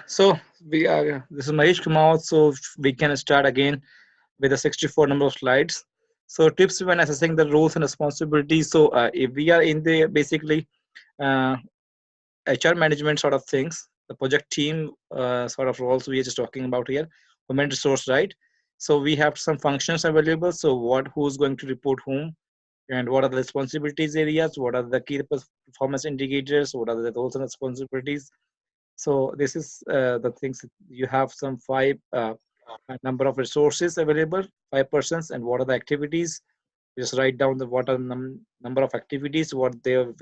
So we are. This is Mahesh Kumar. So we can start again with the 64 number of slides. So tips when assessing the roles and responsibilities. So if we are in the basically uh, HR management sort of things, the project team sort of roles we are just talking about here, human resource, right? So we have some functions available. So who's going to report whom, and what are the responsibilities areas? What are the key performance indicators? What are the roles and responsibilities? So this is the things. You have some five number of resources available, 5 persons, and what are the activities. Just write down the what are the number of activities, what they're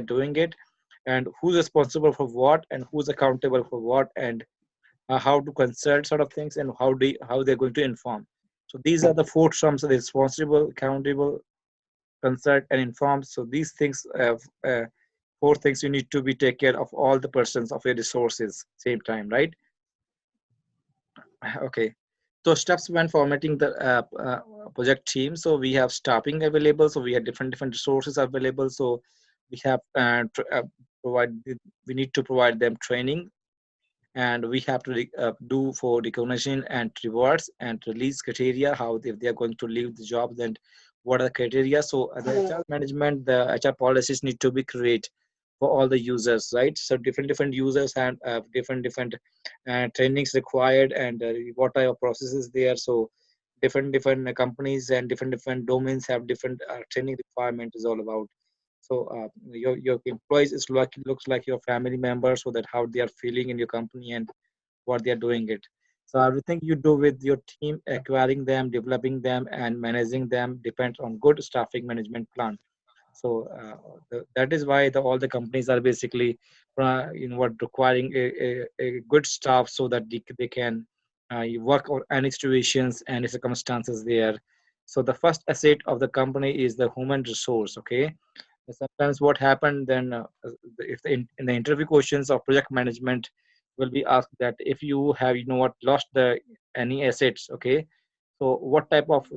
doing it, and who's responsible for what, and who's accountable for what, and how to consult sort of things, and how they're going to inform. So these are the four terms: responsible, accountable, consult, and inform. So these things have four things you need to be take care of all the persons of your resources same time, right? Okay. So steps when formatting the project team. So we have staffing available. So we have different resources available. So we have provide we need to provide them training, and we have to do for recognition and rewards and release criteria, how if they are going to leave the job, then what are the criteria. So the HR management, the HR policies need to be created for all the users, right? So different users have different trainings required, and what type of processes there. So different companies and different domains have different training requirement is all about. So your employees is looks like your family members, so that how they are feeling in your company and what they are doing it. So everything you do with your team, acquiring them, developing them, and managing them depends on good staffing management plan. So that is why all the companies are basically what requiring a good staff, so that they can work on any situations and circumstances there. So the first asset of the company is the human resource. Okay. Sometimes what happened then, if in the interview questions of project management will be asked that if you have what lost the any assets. Okay. So what type of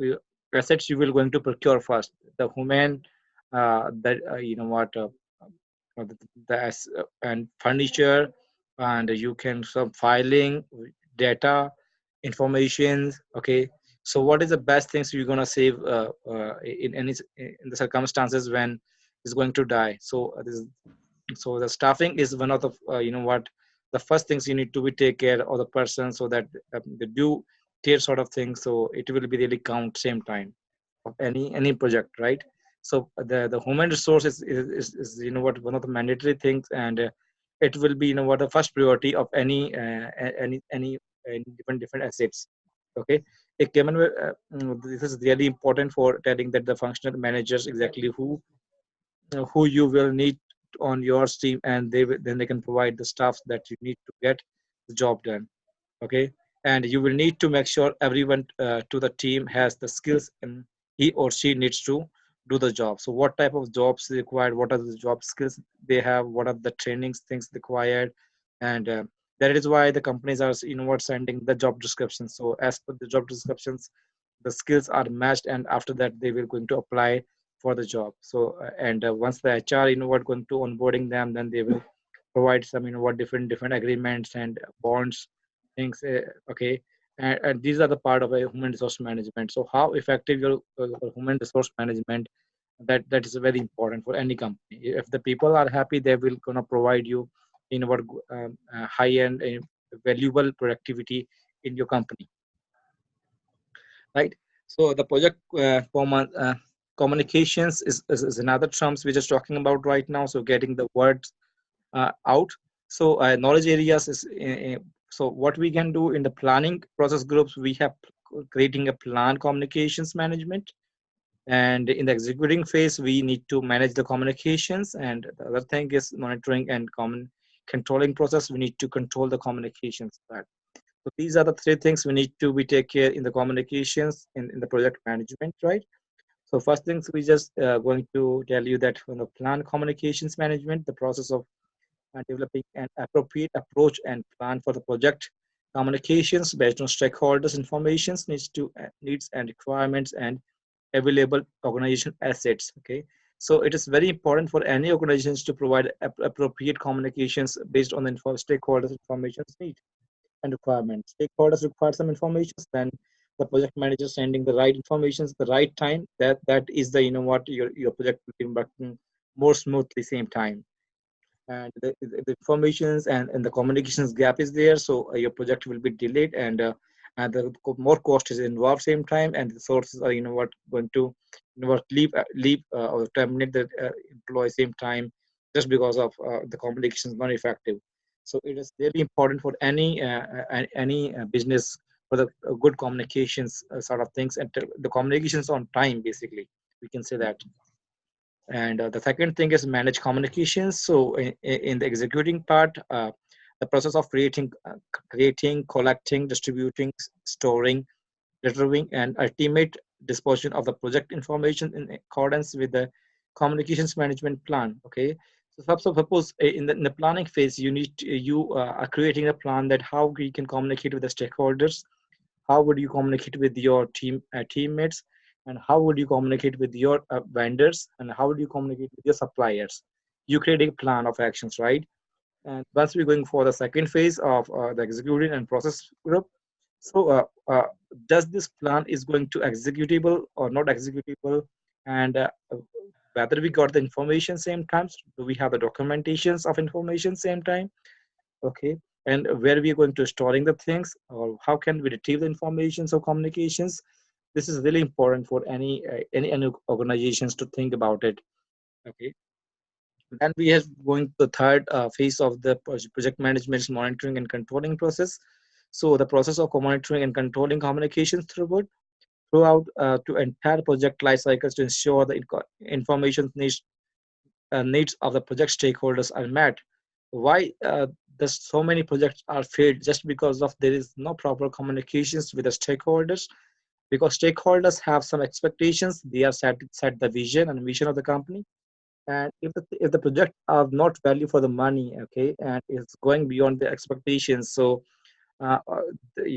assets you will going to procure first? The human, that what and furniture, and you can some filing, data, information. Okay. So what is the best things you're gonna save in any in the circumstances when it's going to die? So so the staffing is one of the what the first things you need to be take care of the person, so that they do care sort of thing, so it will be really count same time of any project, right? So the human resource is what one of the mandatory things, and it will be what the first priority of any different assets. Okay. This is really important for telling that the functional managers exactly who you will need on your team, and then they can provide the stuff that you need to get the job done. Okay. And you will need to make sure everyone to the team has the skills, and he or she needs to do the job. So what type of jobs required, what are the job skills they have, what are the trainings things required, and that is why the companies are what sending the job descriptions. So as per the job descriptions, the skills are matched, and after that they will going to apply for the job. So and once the HR what going to onboarding them, then they will provide some what different agreements and bonds things. Okay. And these are the part of a human resource management. So how effective your human resource management, that is very important for any company. If the people are happy, they will gonna provide you what high end valuable productivity in your company, right? So the project communications is another terms we're just talking about right now. So getting the words out. So knowledge areas is so what we can do in the planning process groups, we have creating a plan communications management, and in the executing phase we need to manage the communications, and the other thing is monitoring and common controlling process, we need to control the communications part. So these are the three things we need to be take care in the communications in the project management, right? So first things we just going to tell you that when the plan communications management, the process of developing an appropriate approach and plan for the project communications based on stakeholders informations needs and requirements and available organization assets. Okay. So it is very important for any organizations to provide appropriate communications based on the stakeholders information need and requirements. Stakeholders require some information, then the project manager sending the right information at the right time. That is the what your project will be working more smoothly same time. And the informations and the communications gap is there, so your project will be delayed, and the more cost is involved same time, and the sources are what going to what leave or terminate the employee same time just because of the communications not effective. So it is really important for any business for the good communications sort of things, and the communications on time basically, we can say that. And the second thing is manage communications. So in the executing part, the process of creating, collecting, distributing, storing, retrieving, and ultimate disposition of the project information in accordance with the communications management plan. Okay. So suppose in the planning phase, you are creating a plan that how we can communicate with the stakeholders, how would you communicate with your teammates, and how would you communicate with your vendors, and how would you communicate with your suppliers. You create a plan of actions, right? And once we're going for the second phase of the executing and process group, so does this plan is going to executable or not executable, and whether we got the information same time, do we have the documentations of information same time, okay, and where we are going to storing the things, or how can we retrieve the informations or communications. This is really important for any organizations to think about it, okay. Then we are going to the third phase of the project management monitoring and controlling process. So the process of monitoring and controlling communications throughout to entire project life cycles to ensure the information needs of the project stakeholders are met. Why there's so many projects are failed just because of there is no proper communications with the stakeholders, because stakeholders have some expectations, they are set the vision and mission of the company, and if the project are not value for the money, okay, and it's going beyond the expectations, so uh, uh,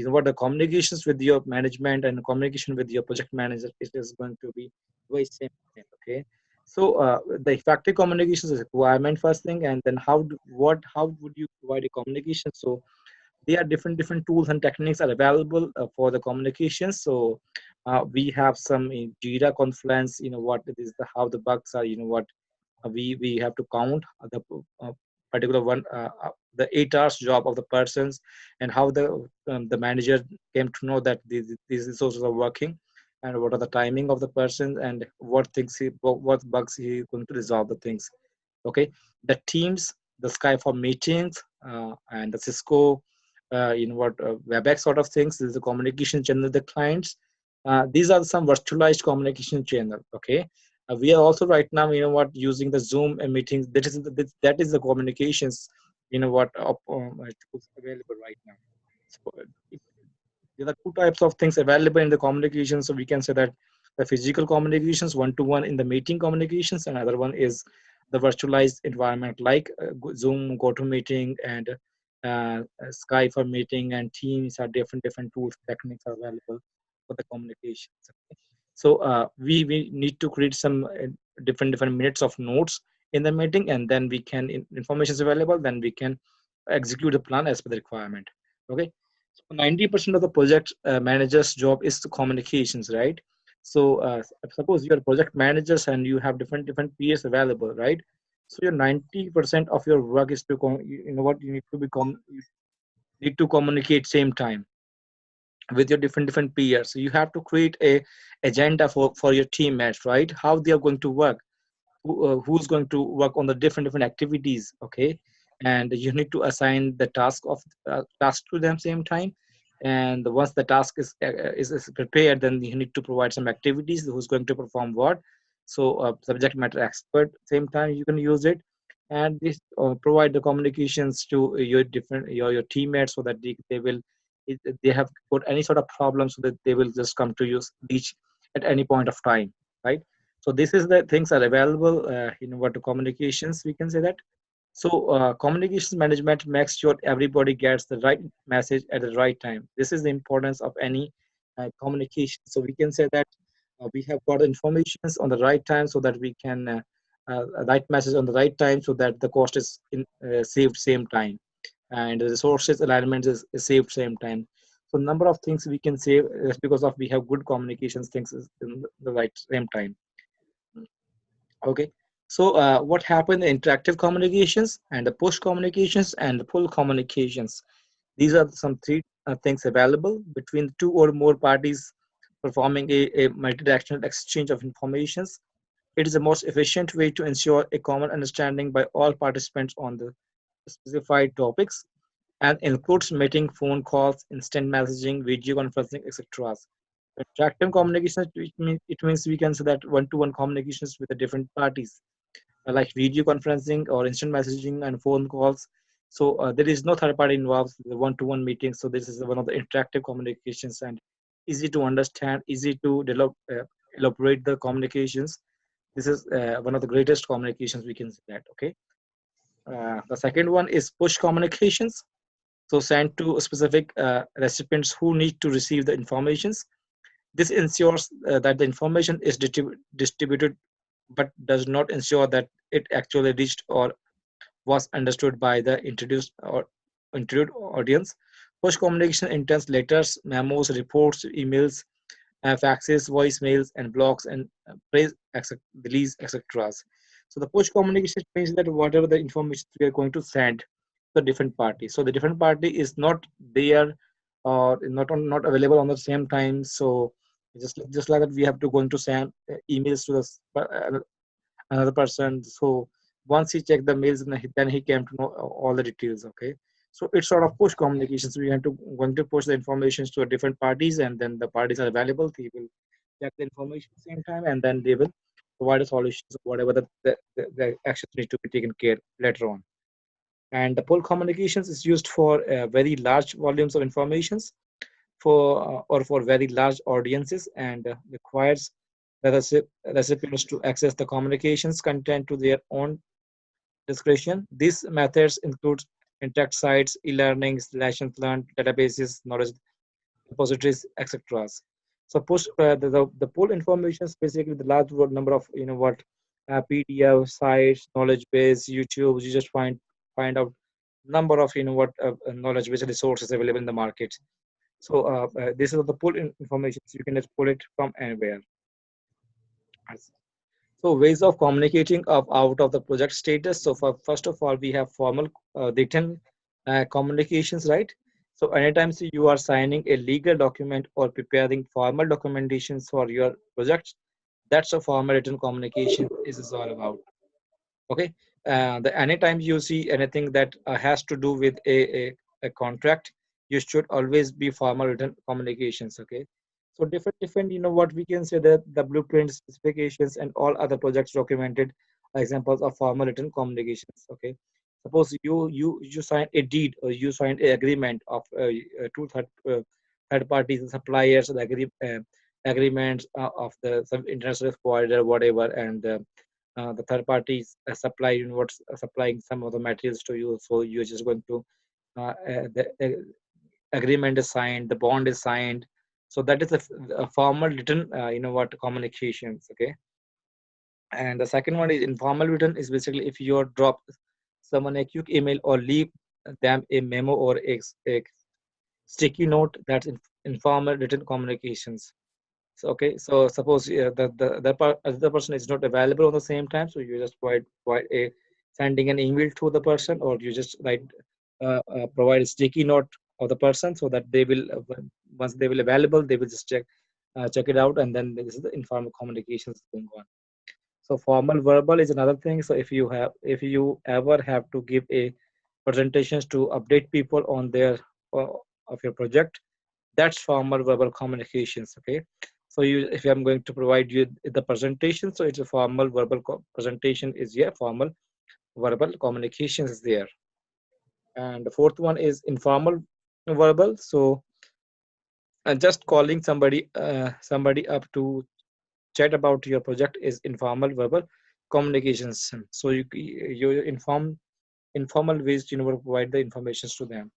what the communications with your management and communication with your project manager, it is going to be very same thing, okay. So the effective communication is a requirement first thing, and then how would you provide a communication. So there are different tools and techniques are available for the communications. So we have some in Jira, Confluence, what it is, the how the bugs are, what we have to count the particular one, the 8 hours job of the persons, and how the manager came to know that these resources are working, and what are the timing of the person, and what things what bugs he going to resolve the things, okay. The teams, the Sky for meetings, and the Cisco, what WebEx sort of things. This is the communication channel with the clients. These are some virtualized communication channel, okay. We are also right now, what, using the Zoom and meetings. That is the communications, what tools available right now. So there are two types of things available in the communication. So we can say that the physical communications, one-to-one in the meeting communications, and another one is the virtualized environment like Zoom, GoToMeeting, and Skype for meeting, and Teams are different tools, techniques are available for the communications. Okay. So we need to create some different minutes of notes in the meeting, and then we can information is available, then we can execute the plan as per the requirement. Okay. 90% of the project manager's job is the communications, right? So suppose you're project managers and you have different peers available, right? So your 90% of your work is to what you need to you need to communicate same time with your different peers. So you have to create a agenda for your teammates, right? How they are going to work, who's going to work on the different activities, okay. And you need to assign the task to them same time, and once the task is prepared, then you need to provide some activities, who's going to perform what. So subject matter expert same time you can use it, and this provide the communications to your teammates, so that they will, if they have got any sort of problem, so that they will just come to you each at any point of time, right? So this is the things are available, what the communications, we can say that. So communications management makes sure everybody gets the right message at the right time. This is the importance of any communication. So we can say that We have got the informations on the right time so that we can write message on the right time so that the cost is saved same time, and the resources alignment is saved same time. So number of things we can save just because of we have good communications things is in the right same time. Okay. So what happened in interactive communications and the push communications and the pull communications? These are some three things available between two or more parties performing a multidirectional exchange of informations. It is the most efficient way to ensure a common understanding by all participants on the specified topics and includes meeting, phone calls, instant messaging, video conferencing, etc. Interactive communications, it means we can say that one-to-one communications with the different parties, like video conferencing or instant messaging and phone calls. So there is no third party involved, the one-to-one meeting. So this is one of the interactive communications and easy to understand, easy to develop, elaborate the communications. This is one of the greatest communications we can say that. Okay. The second one is push communications. So sent to specific recipients who need to receive the informations. This ensures that the information is distributed, but does not ensure that it actually reached or was understood by the introduced audience. Push communication intends letters, memos, reports, emails, faxes, voicemails, and blogs, and press, release, etc. So the push communication means that whatever the information we are going to send to the different party. So the different party is not there or not available on the same time. So just like that, we have to going to send emails to another person. So once he checked the mails, then he came to know all the details. Okay. So it's sort of push communications. We have to going to push the information to different parties, and then the parties are available. They will check the information at the same time, and then they will provide a solutions of whatever the actions need to be taken care later on. And the pull communications is used for very large volumes of informations for or for very large audiences and requires the recipients to access the communications content to their own discretion. These methods include intact sites, e-learnings, lessons learned, databases, knowledge repositories, etc. So push the pull information is basically the large number of what PDF sites, knowledge base, YouTube. You just find out number of what knowledge base resources available in the market. So this is the pull information. So you can just pull it from anywhere. So ways of communicating out of the project status. So first of all, we have formal written communications, right? So anytime you are signing a legal document or preparing formal documentations for your project, that's a formal written communication is all about. Okay. The anytime you see anything that has to do with a contract, you should always be formal written communications. Okay. So different what we can say that the blueprints, specifications, and all other projects documented are examples of formal written communications. Okay. Suppose you sign a deed or you sign a agreement of two third parties, suppliers, the agreements of the some international provider, whatever, and the third parties supply what's supplying some of the materials to you. So you're just going to the agreement is signed, the bond is signed. So that is a formal written what communications. Okay. And the second one is informal written is basically if you drop someone a quick email or leave them a memo or a sticky note, that's informal written communications. So okay, so suppose the person is not available on the same time, so you just provide a sending an email to the person, or you just write provide a sticky note of the person so that they will once they will available, they will just check it out, and then this is the informal communications going on. So formal verbal is another thing. So if you ever have to give a presentations to update people on their uh, of your project, that's formal verbal communications. Okay. So if I'm going to provide you the presentation, so it's a formal verbal presentation is formal verbal communications is there. And the fourth one is informal verbal. So just calling somebody up to chat about your project is informal verbal communications. So you informal ways provide the informations to them.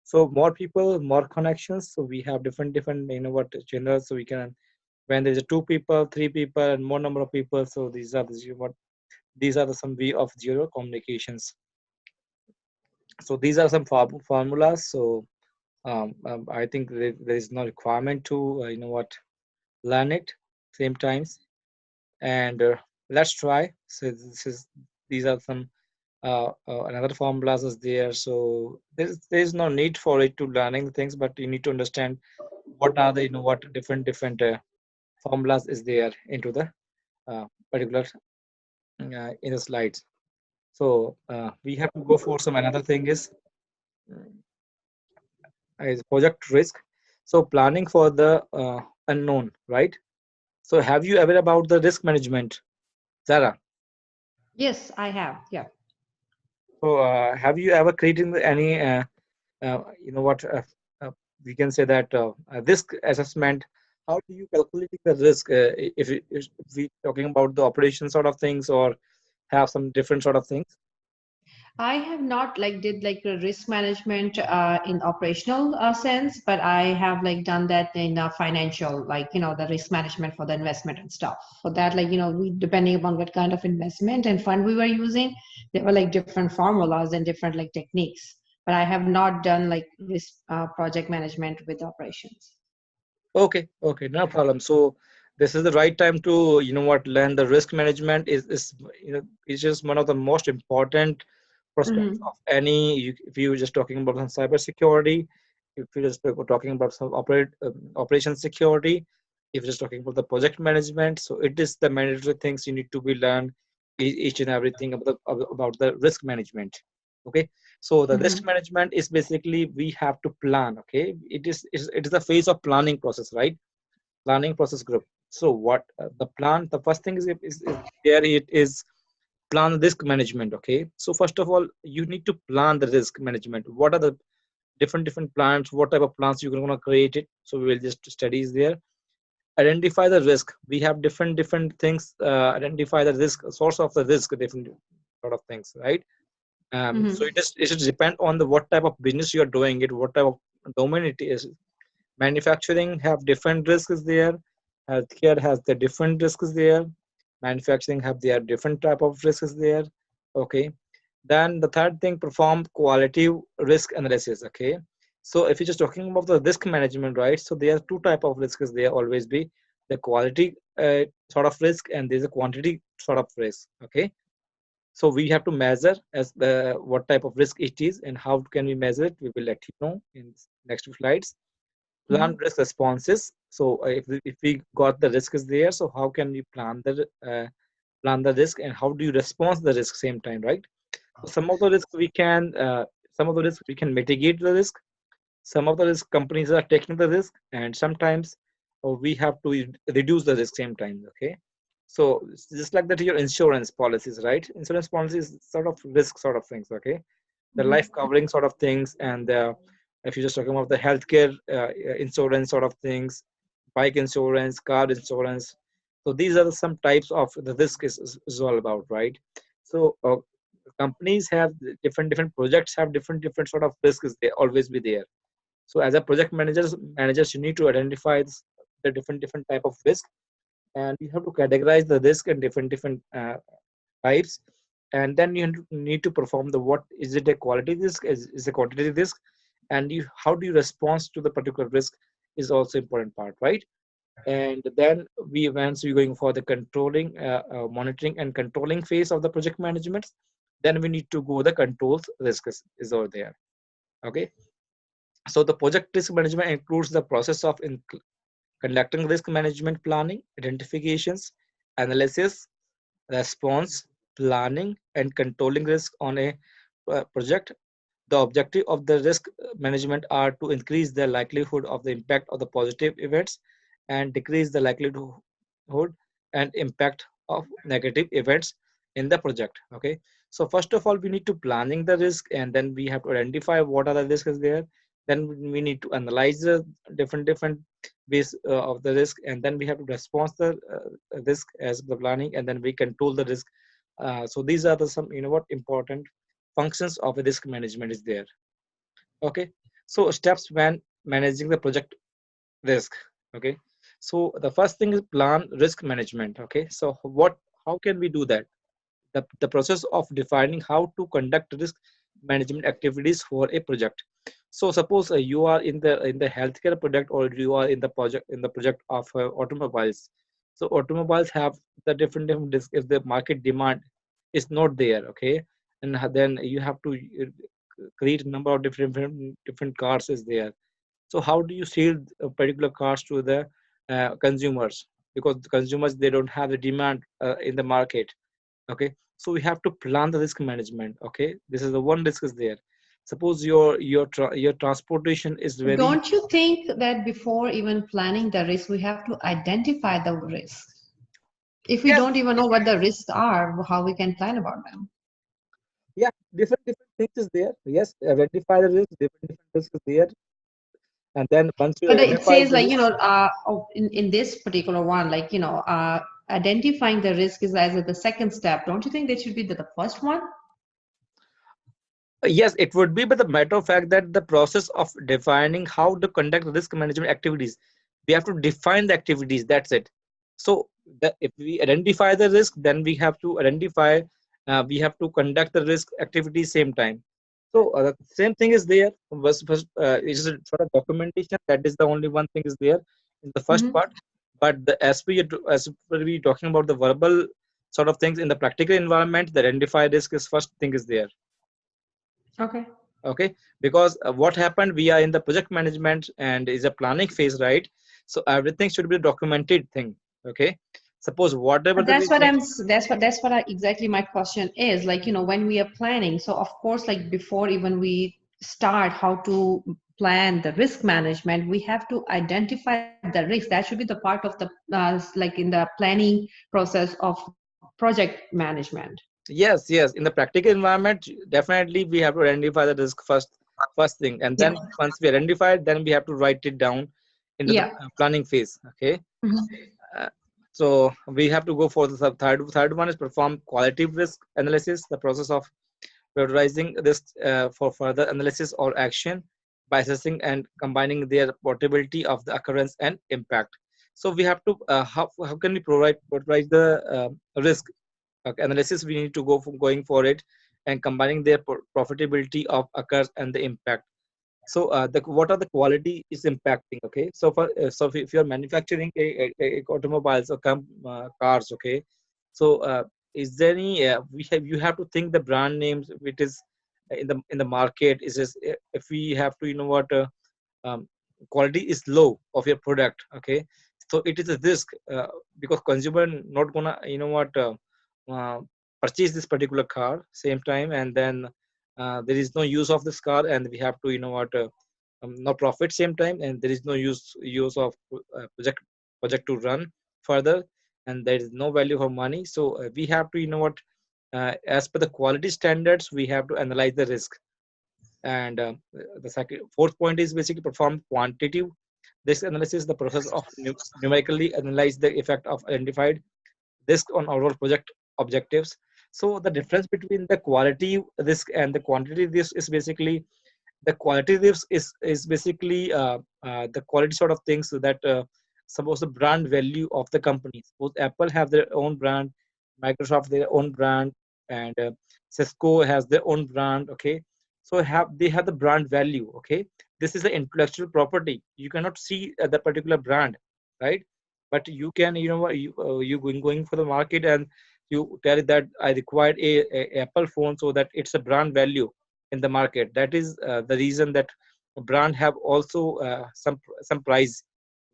So more people, more connections. So we have different what channels. So we can when there's a two people, three people, and more number of people. So these are the some way of zero communications. So these are some formulas. So I think there is no requirement to learn it same times. And let's try. So this is these are some another formulas is there. So there is no need for it to learning things, but you need to understand what are the what different formulas is there into the particular in the slides. So we have to go for some another thing is project risk. So planning for the unknown, right? So have you ever about the risk management, Zara? Yes, I have. Yeah. So have you ever created any you know what uh, we can say that risk assessment? How do you calculate the risk if we talking about the operation sort of things or have some different sort of things? I have not like did like a risk management in operational sense, but I have like done that in financial, like the risk management for the investment and stuff. For that, like we depending upon what kind of investment and fund we were using, there were like different formulas and different like techniques. But I have not done like risk project management with operations. Okay, okay, no problem. So this is the right time to learn the risk management is is just one of the most important prospects Mm-hmm. of any if you're just talking about some cyber security, if you're just talking about some operation security, if you're just talking about the project management. So it is the mandatory things you need to be learned each and everything about the risk management. Okay, so the risk Mm-hmm. management is basically we have to plan. Okay, it is a phase of planning process, right? Planning process group. So what the plan? The first thing is there. It is plan risk management. Okay, so first of all, you need to plan the risk management. What are the different plans? What type of plans you're going to create it? So we will just studies there. Identify the risk. We have different things. Identify the risk source of the risk. Different sort of things, right? So Mm-hmm. it should depend on the what type of business you are doing it, what type of domain it is. Manufacturing have different risks there. Healthcare has the different risks there. Manufacturing have their different type of risks there. Okay. Then the third thing, perform quality risk analysis. Okay. So if you're just talking about the risk management, right? So there are two type of risks there always be the quality sort of risk and there's a quantity sort of risk. Okay. So we have to measure as what type of risk it is and how can we measure it. We will let you know in next few slides. Plan Mm-hmm. risk responses. So if we got the risk is there, so how can we plan the risk and how do you respond to the risk same time, right? So some of the risk we can mitigate the risk. Some of the risk companies are taking the risk, and sometimes we have to reduce the risk same time. Okay, so it's just like that your insurance policies, right? Insurance policies sort of risk sort of things. Okay, the life Mm-hmm. covering sort of things, and if you're just talking about the healthcare insurance sort of things, bike insurance, car insurance. So these are some types of the risk is all about, right? So companies have different projects have different sort of risks. They always be there. So as a project managers, you need to identify the different type of risk, and you have to categorize the risk in different types, and then you need to perform the what is it a quality risk is a quantity risk, and you how do you respond to the particular risk is also important part, right? And then we once we're going for the controlling monitoring and controlling phase of the project management, then we need to go the controls risk is over there. Okay, so the project risk management includes the process of conducting risk management planning, identifications, analysis, response, planning, and controlling risk on a project. The objective of the risk management are to increase the likelihood of the impact of the positive events and decrease the likelihood and impact of negative events in the project. Okay. So first of all, we need to planning the risk, and then we have to identify what are the risks there. Then we need to analyze the different ways of the risk, and then we have to respond the risk as the planning, and then we control the risk. So these are the some what important functions of a risk management is there. Okay, so steps when managing the project risk. Okay, So the first thing is plan risk management. Okay, so how can we do that? The process of defining how to conduct risk management activities for a project. So suppose you are in the healthcare product, or you are in the project of automobiles. So automobiles have the different risk. If the market demand is not there, okay, and then you have to create a number of different cars is there. So how do you sell particular cars to the consumers? Because the consumers, they don't have the demand in the market. Okay, so we have to plan the risk management. Okay, this is the one risk is there. Suppose your transportation is very. Don't you think that before even planning the risk, we have to identify the risk? If we Yes, don't even know what the risks are, how we can plan about them? yeah, different things is there. Yes, identify the risk, different risks is there. And then once you But it identify says the like, risk. in this particular one, like, identifying the risk is as the second step. Don't you think that should be the first one? Yes, it would be, but the matter of fact that the process of defining how to conduct risk management activities, we have to define the activities. That's it. So if we identify the risk, then we have to identify, we have to conduct the risk activities same time. So the same thing is there. First, it's a sort of documentation. That is the only one thing is there in the first Hmm. part. But as we talking about the verbal sort of things in the practical environment, the identify risk is first thing is there. Okay. Okay, because what happened, we are in the project management and is a planning phase, right? So everything should be a documented thing. Okay, suppose whatever But the we think. that's what exactly my question is. Like, when we are planning, so of course, like before even we start how to plan the risk management, we have to identify the risk. That should be the part of the like in the planning process of project management. Yes, in the practical environment, definitely we have to identify the risk first thing, and Yeah. then once we identify it, then we have to write it down into the Yeah. planning phase. Okay, Mhm. uh, so we have to go for the third one is perform quality risk analysis, the process of prioritizing this for further analysis or action by assessing and combining their portability of the occurrence and impact. So we have to how can we prioritize the risk analysis? We need to go for going for it and combining their profitability of occurs and the impact. So the what are the quality is impacting? Okay, so so if you're manufacturing a automobiles or cars, okay, so is there any you have to think the brand names which is in the market is just if we have to um, quality is low of your product. Okay, so it is a risk because consumer not gonna uh, purchase this particular car same time, and then there is no use of this car, and we have to no profit same time, and there is no use of project to run further, and there is no value for money. So we have to as per the quality standards, we have to analyze the risk. And the second fourth point is basically perform quantitative risk analysis, the process of numerically analyze the effect of identified risk on overall project objectives. So the difference between the quality risk and the quantity risk is basically the quality risk is basically the quality sort of things that suppose the brand value of the company. Suppose Apple have their own brand, Microsoft their own brand, and Cisco has their own brand. Okay, so they have the brand value. Okay, this is the intellectual property. You cannot see that particular brand, right? But you can, what you going for the market, and you tell it that I required a Apple phone, so that it's a brand value in the market. That is the reason that a brand have also some price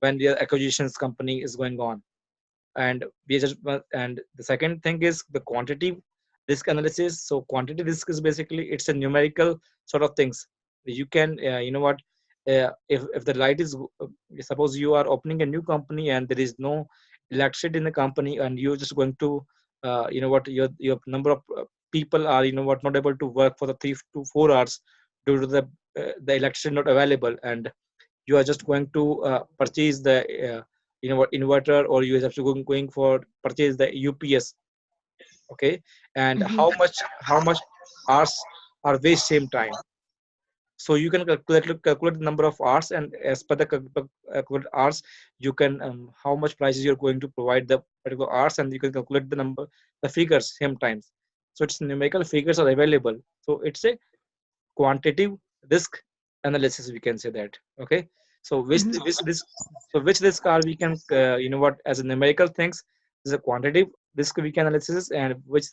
when the acquisitions company is going on. And we just and the second thing is the quantity risk analysis. So quantity risk is basically it's a numerical sort of things. You can if the light is suppose you are opening a new company and there is no electricity in the company, and you're just going to your number of people are not able to work for the 3 to 4 hours due to the electricity not available, and you are just going to purchase the inverter, or you have to going for purchase the UPS. Okay, and Mhm. how much hours are waste same time. So you can calculate the number of hours, and as per the calculated hours, you can how much prices you're going to provide the particular hours, and you can calculate the number, the figures same times. So it's numerical figures are available. So it's a quantitative risk analysis, we can say that. Okay, so which risk, so which risk are we can what, as a numerical things is a quantitative risk we can analysis, and which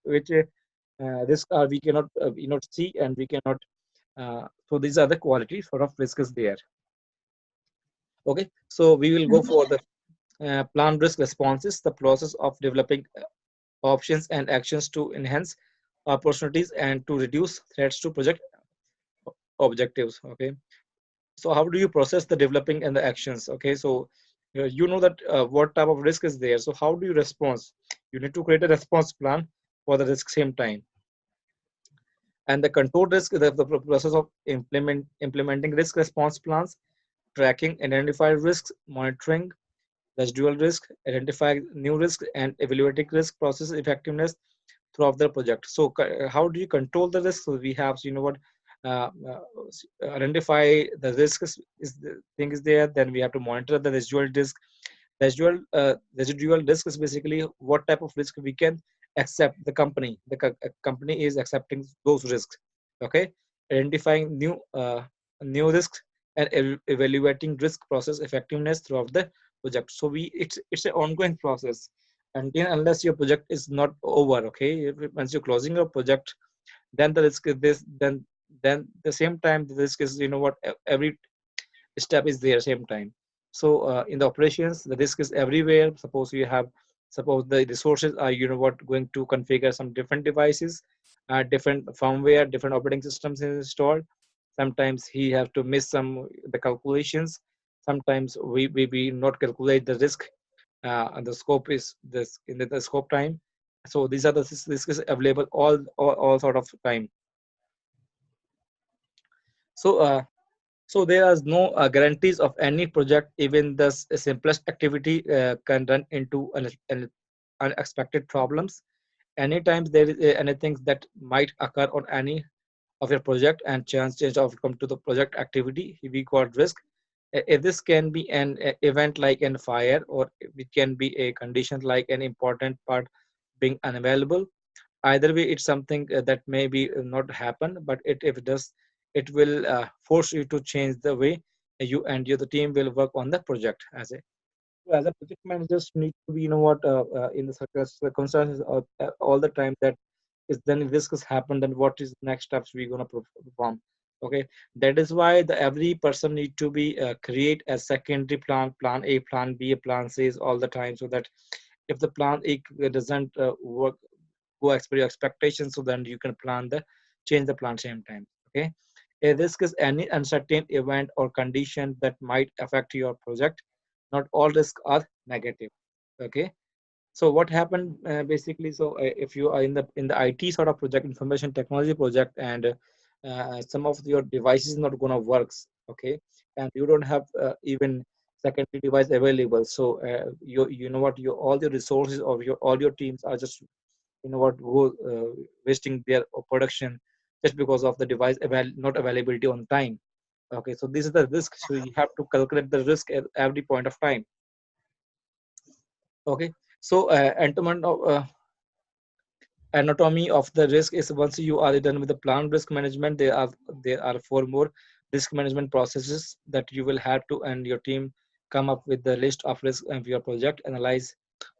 risk are we cannot see, and we cannot so these are the quality sort of risks there. Okay, so we will go for the plan risk responses, the process of developing options and actions to enhance opportunities and to reduce threats to project objectives. Okay, so how do you process the developing and the actions? Okay, so you know that what type of risk is there, so how do you respond? You need to create a response plan for the risk same time. And the control risk is the process of implementing risk response plans, tracking identified risks, monitoring residual risk, identifying new risks, and evaluating risk process effectiveness throughout the project. So how do you control the risk? So we have, what, uh, uh, identify the risk is the thing is there. Then we have to monitor the residual risk. Residual risk is basically what type of risk we can accept. The company is accepting those risks. Okay, identifying new risks and evaluating risk process effectiveness throughout the project. So it's an ongoing process until unless your project is not over. Okay, once you're closing your project, then the risk is this. Then the same time the risk is, what, every step is there same time. So in the operations, the risk is everywhere. Suppose the resources are, what, going to configure some different devices, different firmware, different operating systems installed. Sometimes he have to miss some the calculations. Sometimes we not calculate the risk, and the scope is this in the scope time. So these are the risks available all sort of time. So so there is no guarantees of any project. Even the simplest activity can run into unexpected problems. Anytime there is anything that might occur on any of your project and change of outcome to the project activity, we got risk. This can be an event like a fire, or it can be a condition like an important part being unavailable. Either way, it's something that may be not happen, but if it does, it will force you to change the way you and the team will work on the project. As a project managers need to be, what, in the circumstances all the time, that is then this has happened, then what is the next steps we're going to perform. Okay, that is why the every person need to be create a secondary plan A, plan B, a plan C is all the time, so that if the plan A doesn't work, go as per your expectations, so then you can plan the change the plan same time. Okay, a risk is any uncertain event or condition that might affect your project. Not all risks are negative. Okay, so what happened basically, so if you are in the IT sort of project, information technology project, and some of your devices not gonna works. Okay, and you don't have even secondary device available. So you know what, your all your resources of your all your teams are just, what, go wasting their production just because of the device not availability on time. Okay, so this is the risk, so you have to calculate the risk at every point of time. Okay, so anatomy of the risk is, once you are done with the plan risk management, there are four more risk management processes that you will have to, and your team come up with the list of risk of your project, analyze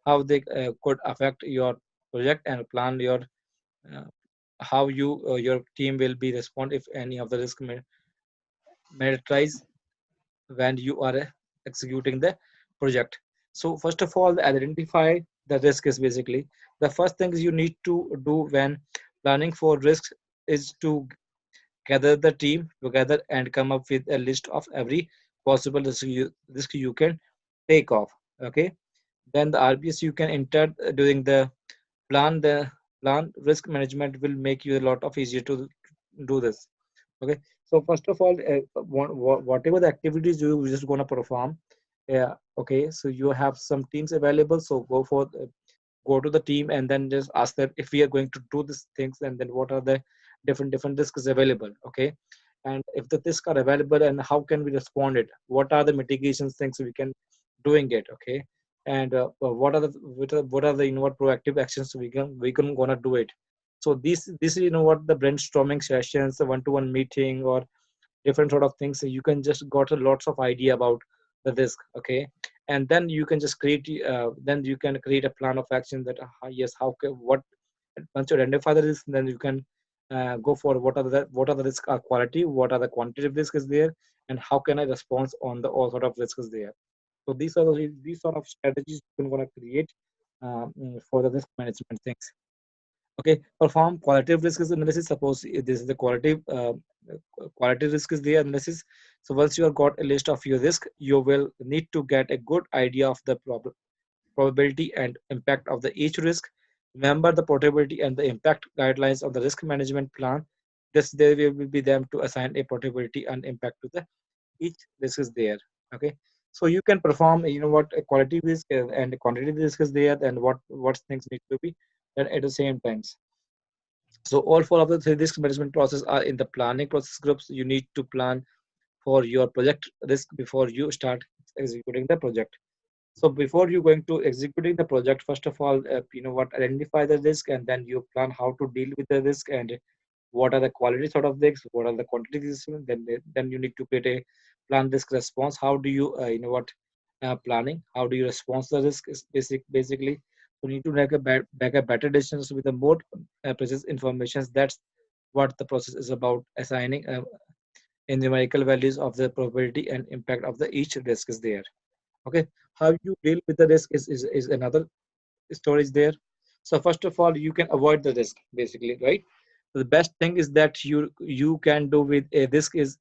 how they could affect your project, and plan uh, how your team will be respond if any of the risk materialize when you are executing the project. So first of all, identify the risk is basically the first thing you need to do when planning for risks is to gather the team together and come up with a list of every possible risk you can take off. Okay, then the RBS you can enter during the plan risk management will make you a lot of easier to do this. Okay, so first of all, whatever the activities you just gonna perform, yeah, okay, so you have some teams available, so go to the team and then just ask them if we are going to do these things, and then what are the different risks available. Okay, and if the risks are available, and how can we respond it, what are the mitigation things we can doing it, okay, and what are the what proactive actions we can gonna do it. So this is what the brainstorming sessions, the one-to-one meeting, or different sort of things. So you can just got a lots of idea about the risk, okay, and then you can just create then you can create a plan of action that yes, how can what once you identify the risk, then you can go for what are the risk are quality, what are the quantitative risk is there, and how can I respond on the all sort of risk is there. So these sort of strategies you can gonna create for the risk management things. Okay, perform qualitative risk analysis. Suppose this is the quality risk is the analysis. So once you have got a list of your risk, you will need to get a good idea of the probability and impact of the each risk. Remember the portability and the impact guidelines of the risk management plan. This there will be them to assign a portability and impact to the each risk is there. Okay, so you can perform what a quality risk and a quantity risk is there, and what things need to be done at the same times. So all four of the three risk management process are in the planning process groups. You need to plan for your project risk before you start executing the project. So before you going to executing the project, first of all, identify the risk, and then you plan how to deal with the risk, and what are the quality sort of risks, what are the quantity risks. Then you need to create a plan risk response. How do you planning? How do you respond to the risk? Is basically you need to make a better decisions with the more precise information. That's what the process is about, assigning in numerical values of the probability and impact of the each risk is there. Okay, how you deal with the risk is another storage there. So first of all, you can avoid the risk basically, right? So the best thing is that you can do with a risk is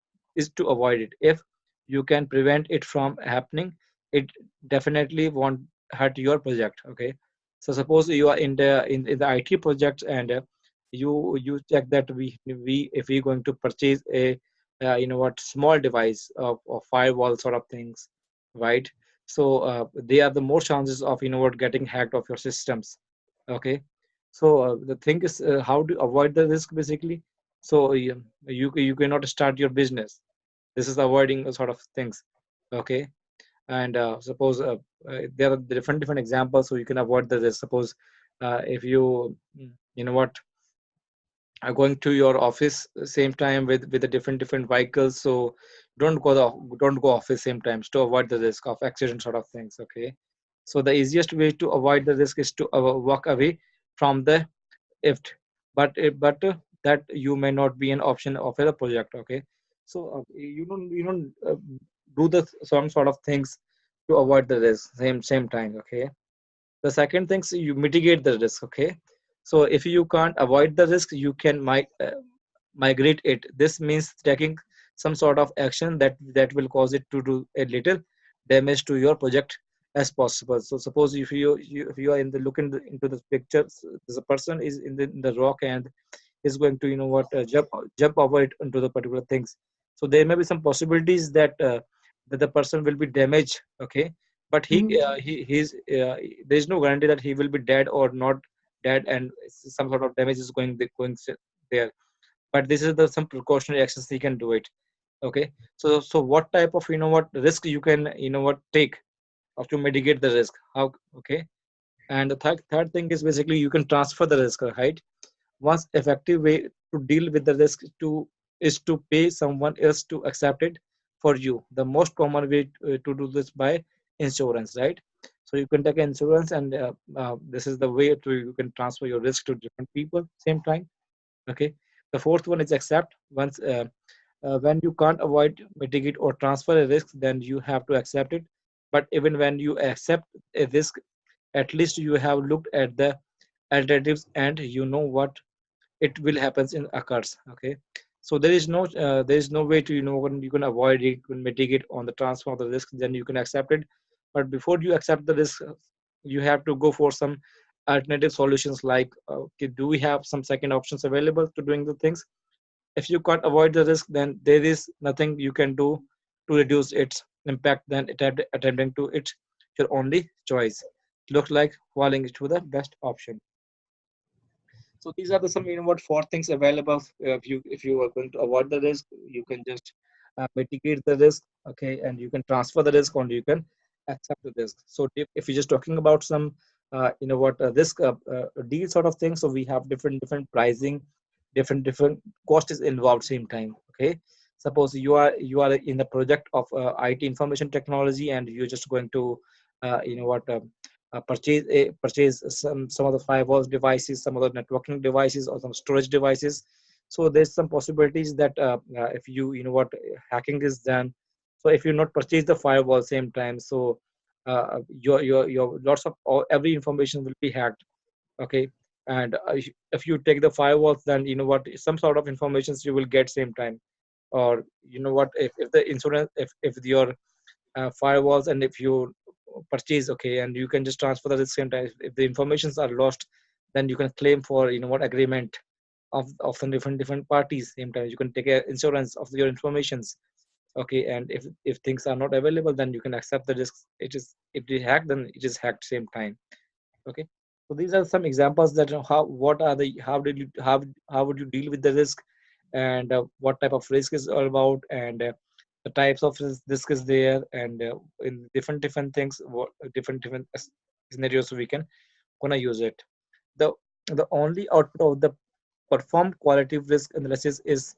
to avoid it. If you can prevent it from happening, it definitely won't hurt your project. Okay, so suppose you are in the IT project, and you check that we if we're going to purchase a small device of firewall sort of things, right? So they are the more chances of getting hacked of your systems. Okay, so the thing is how to avoid the risk basically. So you cannot start your business. This is avoiding sort of things. Okay, and suppose there are different examples, so you can avoid the risk. Suppose if you know what are going to your office same time with the different vehicles, so don't go office same times to avoid the risk of accident sort of things. Okay, so the easiest way to avoid the risk is to walk away from the if, but that you may not be an option of a project. Okay, so you don't do the some sort of things to avoid the risk same time. Okay, the second thing is you mitigate the risk. Okay, so if you can't avoid the risk, you can migrate it. This means taking some sort of action that will cause it to do a little damage to your project as possible. So suppose if you are in the into the picture, there's a person is in the rock, and is going to jump over it into the particular things. So there may be some possibilities that the person will be damaged. Okay, but there is no guarantee that he will be dead or not dead, and some sort of damage is going there. But this is the some precautionary actions he can do it. Okay, so what type of what risk you can take of to mitigate the risk, how? Okay, and the third thing is basically you can transfer the risk, right? One effective way to deal with the risk is to pay someone else to accept it for you. The most common way to do this by insurance, right? So you can take insurance, and this is the way to you can transfer your risk to different people same time. Okay, the fourth one is accept. Once when you can't avoid, mitigate, or transfer a risk, then you have to accept it. But even when you accept a risk, at least you have looked at the alternatives, and you know what it will happens in occurs. Okay, so there is no way to when you can avoid it, you can mitigate on the transfer of the risk, then you can accept it. But before you accept the risk, you have to go for some alternative solutions, like okay, do we have some second options available to doing the things. If you can't avoid the risk, then there is nothing you can do to reduce its impact, then attempting to it your only choice looks like falling into the best option. So these are the some what four things available. If you are going to avoid the risk, you can just mitigate the risk, okay, and you can transfer the risk, or you can accept the risk. So if you're just talking about some what risk deal sort of thing, so we have different pricing, different cost is involved same time. Okay, suppose you are in the project of IT information technology, and you're just going to purchase some of the firewalls devices, some of the networking devices, or some storage devices. So there's some possibilities that if you hacking is done. So if you not purchase the firewall same time, so your lots of every information will be hacked. Okay, and if you take the firewalls, then some sort of informations you will get same time. Or if the insurance, if your firewalls, and if you purchase, okay, and you can just transfer the same time. If the informations are lost, then you can claim for agreement of some different parties same time. You can take a insurance of your informations. Okay, and if things are not available, then you can accept the risks. It is, if it is hacked, then it is hacked same time. Okay, so these are some examples that how what are the how did you how would you deal with the risk, and what type of risk is all about, and the types of risk is there, and in different things, what different scenarios we can gonna use it. The the only output of the performed qualitative risk analysis is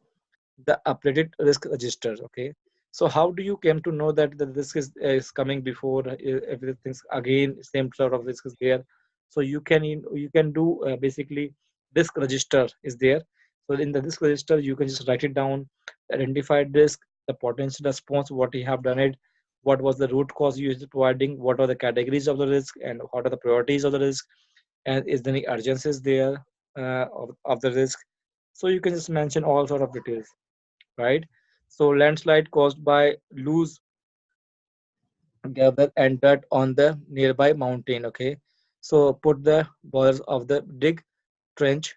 the updated risk register. Okay, so how do you came to know that the risk is coming before everything's again same sort of risk is there? So you can do basically risk register is there. So in the risk register, you can just write it down, identified risk, the potential response, what you have done it, what was the root cause you is providing, what are the categories of the risk, and what are the priorities of the risk, and is there any urgencies there of the risk. So you can just mention all sort of details, right? So landslide caused by loose gravel and dirt on the nearby mountain. Okay, so put the borders of the dig trench.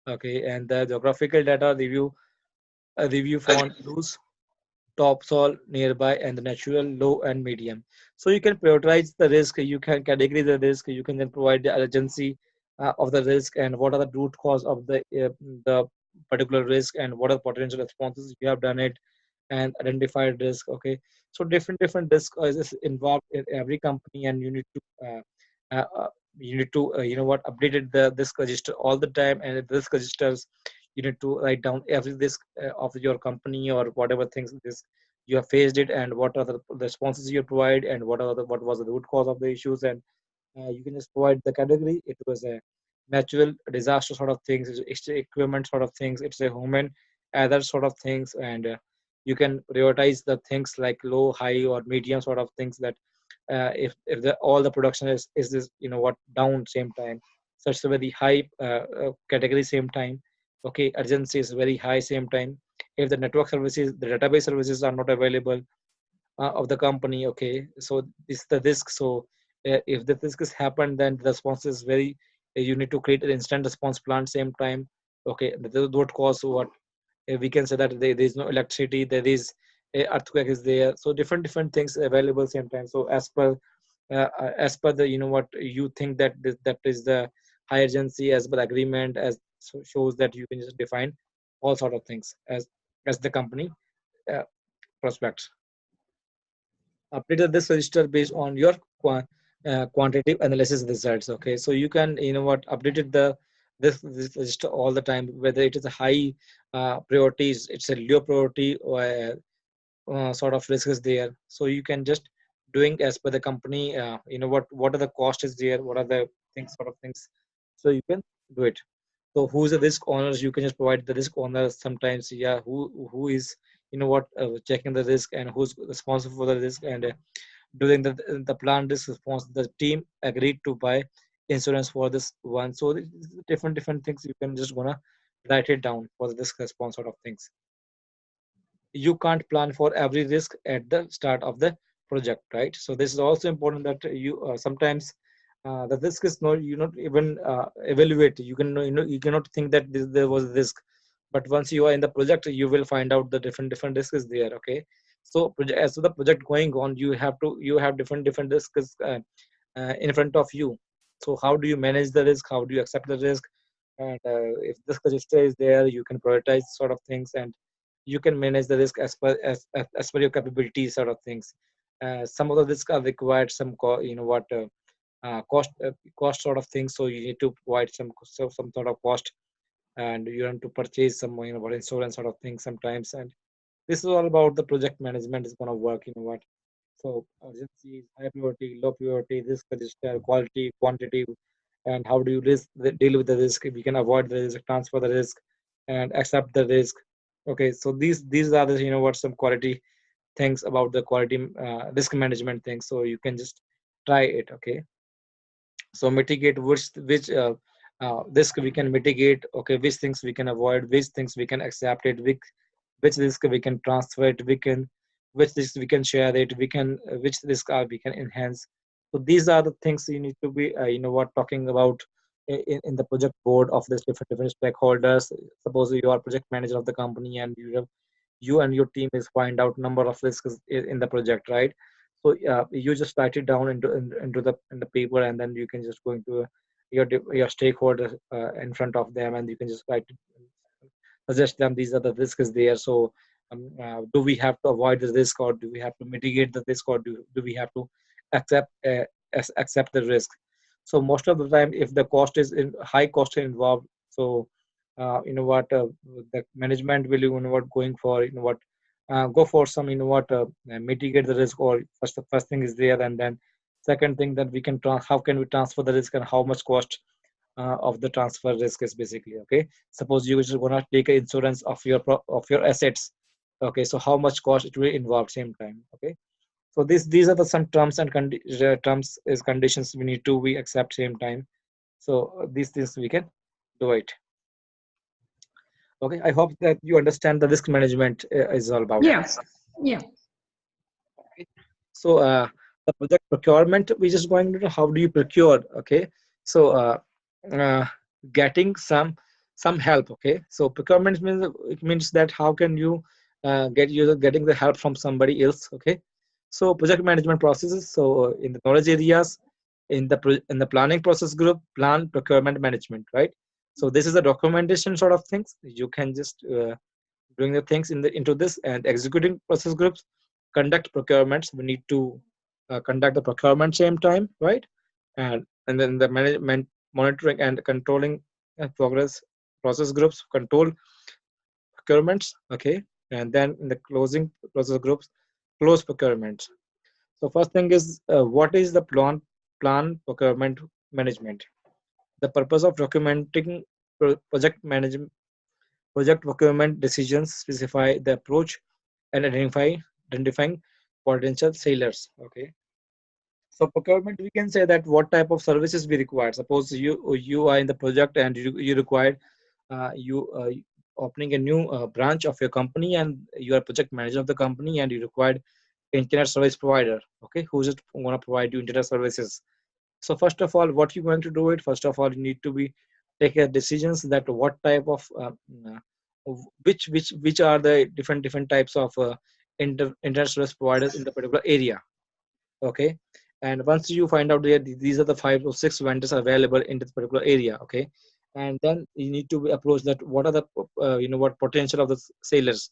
Okay, and the geographical data review, a review for loose topsoil nearby, and the natural low and medium. So you can prioritize the risk, you can categorize the risk, you can then provide the urgency of the risk, and what are the root cause of the particular risk, and what are the potential responses you have done it, and identified risk. Okay, so different risk is involved in every company, and uh, uh, you need to updated the risk register all the time, and the risk registers you need to write down every risk of your company, or whatever things this you have faced it, and what are the responses you provide, and what was the root cause of the issues. And you can just provide the category. It was a natural disaster sort of things, it's a equipment sort of things, it's a human other sort of things. And you can prioritize the things like low, high, or medium sort of things, that if all the production is this what down same time, so it's a very high category same time. Okay, urgency is very high same time. If the network services, the database services are not available of the company. Okay, so this is the risk. So if the risk has happened, then the response is very you need to create an instant response plan same time. Okay, the root cause, what we can say that there is no electricity, there is a earthquake is there, so different things available same time. So as per the what you think that that is the high urgency, as per agreement, as shows that you can just define all sort of things as the company uh, prospects. Updated this register based on your quantitative analysis results. Okay, so you can updated this register all the time, whether it is a high priorities, it's a low priority, or sort of risk is there. So you can just doing as per the company. What are the cost is there, what are the things sort of things. So you can do it. So who's the risk owners, you can just provide the risk owners sometimes. Yeah, who is checking the risk, and who's responsible for the risk. And during the plan risk response, the team agreed to buy insurance for this one. So different things, you can just gonna write it down for the risk response sort of things. You can't plan for every risk at the start of the project, right? So this is also important, that you sometimes the risk is not, you not even evaluate. You can you cannot think that there was risk, but once you are in the project, you will find out the different risks is there. Okay, so as to the project going on, you have different risks in front of you. So how do you manage the risk, how do you accept the risk, And if this register is there, you can prioritize sort of things, and you can manage the risk as per your capabilities sort of things. Some of the risk are required some cost sort of things, so you need to provide some sort of cost, and you have to purchase some what insurance sort of things sometimes. And this is all about the project management is going to work, so urgency, high priority, low priority, risk register, quality, quantity, and how do you deal with the risk? We can avoid the risk, transfer the risk, and accept the risk. Okay, so these are the what some quality things about the quality risk management things. So you can just try it. Okay, so mitigate which risk we can mitigate. Okay, which things we can avoid, which things we can accept it, which risk we can transfer it, which risk we can share it, which risk we can enhance. So these are the things you need to be what talking about in the project board of this different stakeholders. Suppose you are project manager of the company, and you and your team is find out number of risks in the project, right? So you just write it down into the paper, and then you can just go into your stakeholder in front of them, and you can just write it, suggest them these are the risks there. So do we have to avoid the risk, or do we have to mitigate the risk, or do we have to accept accept the risk? So most of the time, if the cost is high cost involved, so what the management will what going for what go for some mitigate the risk, or first thing is there, and then second thing that we can how can we transfer the risk, and how much cost of the transfer risk is basically. Okay, suppose you just want to take an insurance of of your assets. Okay, so how much cost it will involve same time. Okay, so these are the some terms and terms is conditions we need to we accept same time. So these things we can do it. Okay, I hope that you understand the risk management is all about. Yeah. Yeah. Okay. So the project procurement, we're just going to know how do you procure. Okay, so uh, getting some help. Okay, so procurement means it means that how can you getting the help from somebody else. Okay, so project management processes. So in the knowledge areas, in the planning process group, plan procurement management, right? So this is the documentation sort of things. You can just doing the things into this, and executing process groups conduct procurements. We need to conduct the procurement same time, right? And then the management monitoring and controlling progress process groups control procurements. Okay, and then in the closing process groups close procurements. So first thing is what is the plan procurement management? The purpose of documenting project management project procurement decisions, specify the approach, and identifying potential sellers. Okay, so procurement, we can say that what type of services we require. Suppose you are in the project, and you require you opening a new branch of your company, and you are project manager of the company, and you require internet service provider. Okay, who's just going to provide you internet services. So first of all, what you're going to do it, first of all, you need to be take a decisions that what type which are the different types of internet service providers in the particular area. Okay, and once you find out that these are the 5 or 6 vendors available in this particular area. Okay, and then you need to approach that what are the what potential of the sellers.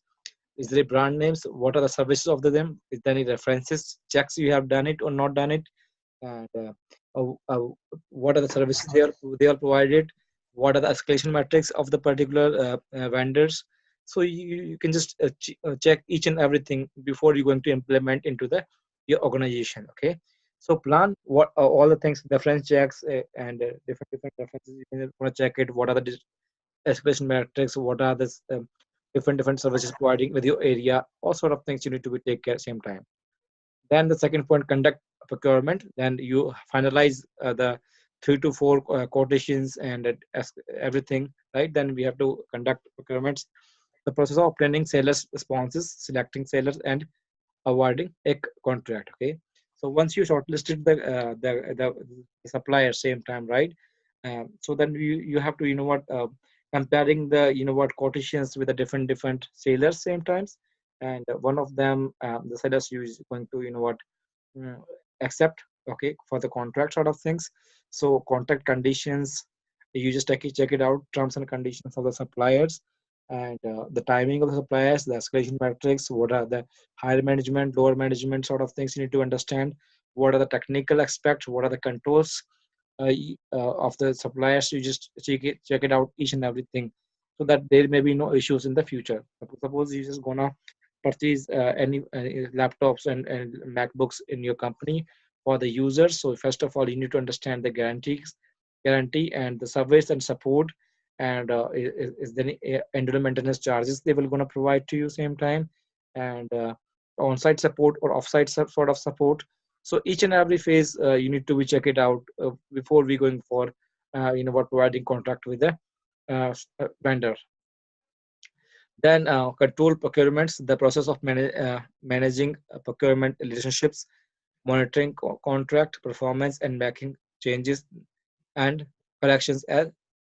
Is there brand names? What are the services of them? Is there any references checks you have done it or not done it? And what are the services they are provided? What are the escalation metrics of the particular vendors? So you can just check each and everything before you're going to implement into the your organization. Okay, so plan what all the things, reference checks and different references. You want to check it. What are the escalation metrics? What are the different services providing with your area? All sort of things you need to be take care same time. Then the second point, conduct procurement. Then you finalize the 3 to 4 quotations and everything, right? Then we have to conduct procurements. The process of obtaining sellers' responses, selecting sellers, and awarding a contract. Okay. So once you shortlisted the supplier same time, right? So then you have to comparing the what quotations with the different sellers same times, and one of them the sellers you is going to mm, accept, okay, for the contract sort of things. So contract conditions, You just check it out, terms and conditions of the suppliers, and the timing of the suppliers, the escalation metrics, what are the higher management, lower management sort of things you need to understand. What are the technical aspects? What are the controls of the suppliers? You just check it out each and everything, so that there may be no issues in the future. Suppose you just gonna purchase any laptops and MacBooks in your company for the users. So first of all, you need to understand the guarantee and the service and support, and is there any annual maintenance charges they will gonna provide to you same time, and on-site support or off-site sort of support. So each and every phase you need to be check it out before we going for what providing contract with the vendor. Then control procurements, the process of managing procurement relationships, monitoring contract performance, and making changes and corrections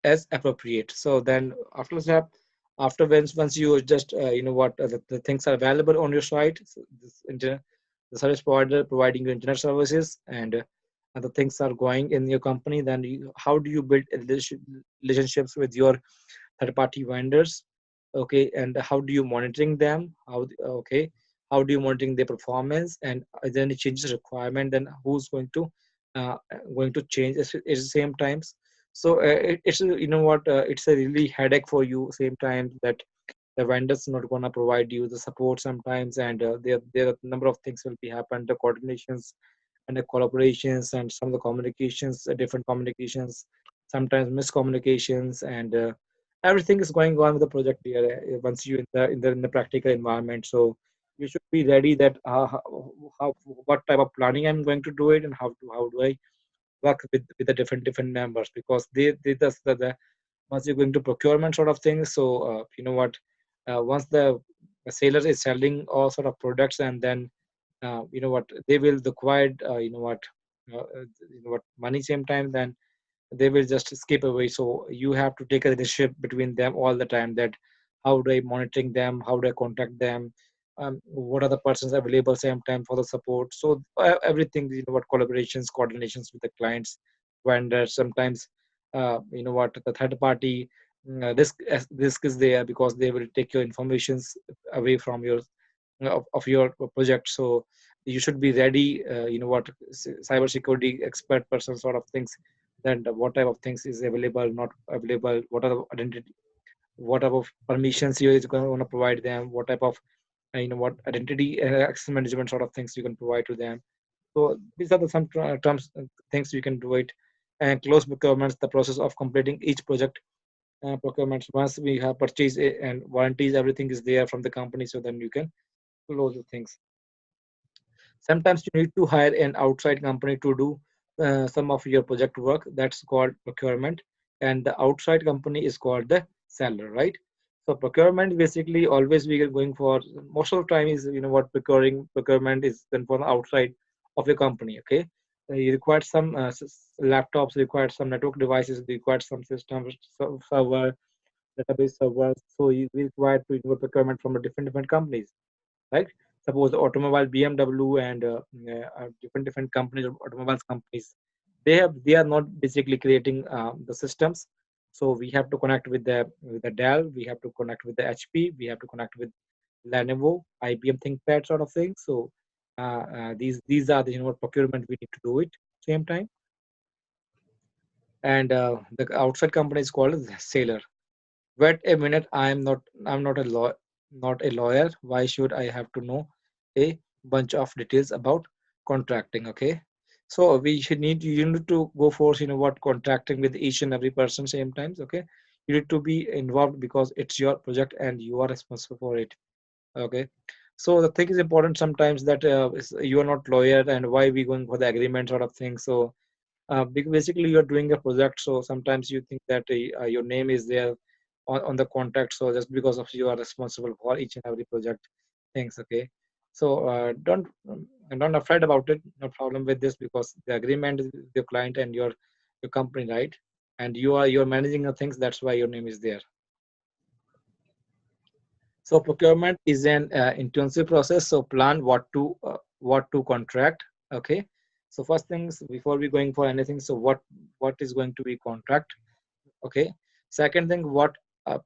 as appropriate. So then after that, after once you just the things are available on your site, so the service provider providing you internet services, and the things are going in your company, then how do you build relationships with your third party vendors, okay, and how do you monitoring them, okay, how do you monitoring their performance, and is there any changes requirement, then who's uh, going to change at the same times. So it's it's a really headache for you same time that the vendors not gonna provide you the support sometimes, and there are number of things will be happen, the coordinations and the collaborations and some of the communications, different communications, sometimes miscommunications, and everything is going on with the project here once you in the practical environment. So you should be ready that how what type of planning I'm going to do it, and how do I work with the different members, because they the once you're going to procurement sort of things. So once the seller is selling all sort of products, and then they will require what money same time, then they will just skip away. So you have to take a relationship between them all the time, that how do I monitoring them, how do I contact them, what are the persons available same time for the support. So everything, what collaborations, coordinations with the clients, vendors, sometimes the third party risk is there, because they will take your informations away from your of your project. So you should be ready, cyber security expert person sort of things, then what type of things is available, not available, what are the identity, what type of permissions you is going to provide them, what type of what identity access management sort of things you can provide to them. So these are the some terms things you can do it. And close procurements, the process of completing each project procurements. Once we have purchased it and warranties, everything is there from the company, so then you can close the things. Sometimes you need to hire an outside company to do some of your project work. That's called procurement, and the outside company is called the seller, right? So procurement basically always we are going for, most of the time is what procurement is done for the outside of your company. Okay, you require some laptops, require some network devices, require some systems, server, database servers. So you require to do procurement from a different companies, right? Suppose the automobile BMW and different companies, automobiles companies, they are not basically creating the systems. So we have to connect with the Dell, we have to connect with the HP, we have to connect with Lenovo, IBM ThinkPad sort of thing. So these are the what procurement we need to do it same time. And the outside company is called as sailor. Wait a minute, I'm not a law not a lawyer. Why should I have to know a bunch of details about contracting? Okay. So we should need you need to go for what contracting with each and every person same times. Okay. You need to be involved because it's your project and you are responsible for it. Okay. So the thing is important sometimes that you are not lawyer, and why we going for the agreement sort of thing. So basically you're doing a project, so sometimes you think that your name is there on the contract, so just because of you are responsible for each and every project things. Okay, so don't afraid about it, no problem with this, because the agreement is with your client and your company, right? And you're managing the things, that's why your name is there. So procurement is an intensive process. So plan what to contract. Okay. So first things before we going for anything. So what is going to be contract? Okay. Second thing, what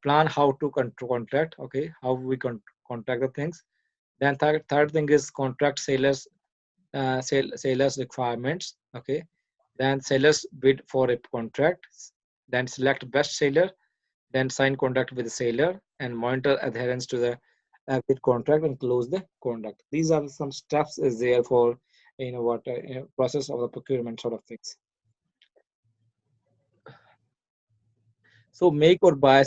plan how to contract. Okay, how we contract the things. Then third thing is contract sellers, sellers requirements. Okay. Then sellers bid for a contract. Then select best seller. Then sign contract with the seller and monitor adherence to the agreed contract and close the contract. These are some steps is there for what process of the procurement sort of things. So make or buy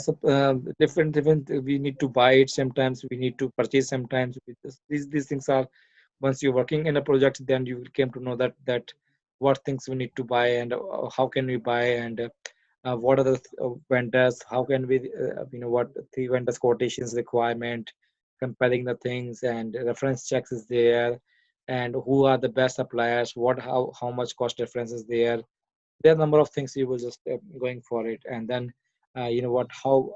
different. We need to buy it sometimes. We need to purchase sometimes. These things are, once you're working in a project, then you will came to know that what things we need to buy and how can we buy and what are the vendors, how can we what the vendors quotations requirement, comparing the things and reference checks is there, and who are the best suppliers, what how much cost difference is there. There are a number of things you will just going for it. And then what how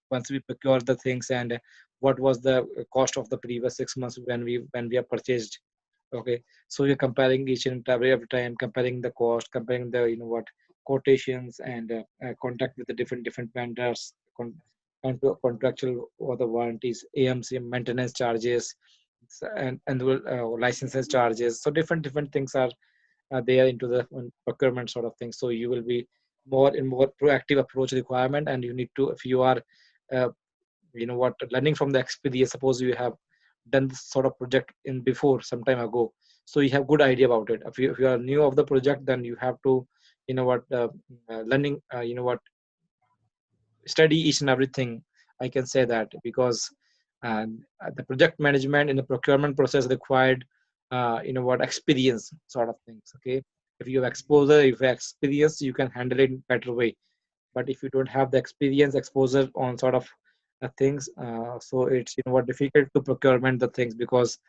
once we procure the things and what was the cost of the previous 6 months when we have purchased. Okay, so you're comparing each and every time, comparing the cost, comparing the what quotations and contact with the different vendors, and contractual or the warranties, AMC maintenance charges, and annual licenses charges. So different things are there into the procurement sort of thing. So you will be more and more proactive approach requirement, and you need to, if you are uh, what learning from the experience, suppose you have done this sort of project in before some time ago, so you have good idea about it. If you are new of the project, then you have to learning what study each and everything. I can say that because the project management in the procurement process required what experience sort of things. Okay, if you have exposure, if you have experience, you can handle it in better way. But if you don't have the experience, exposure on sort of things, so it's what difficult to procurement the things, because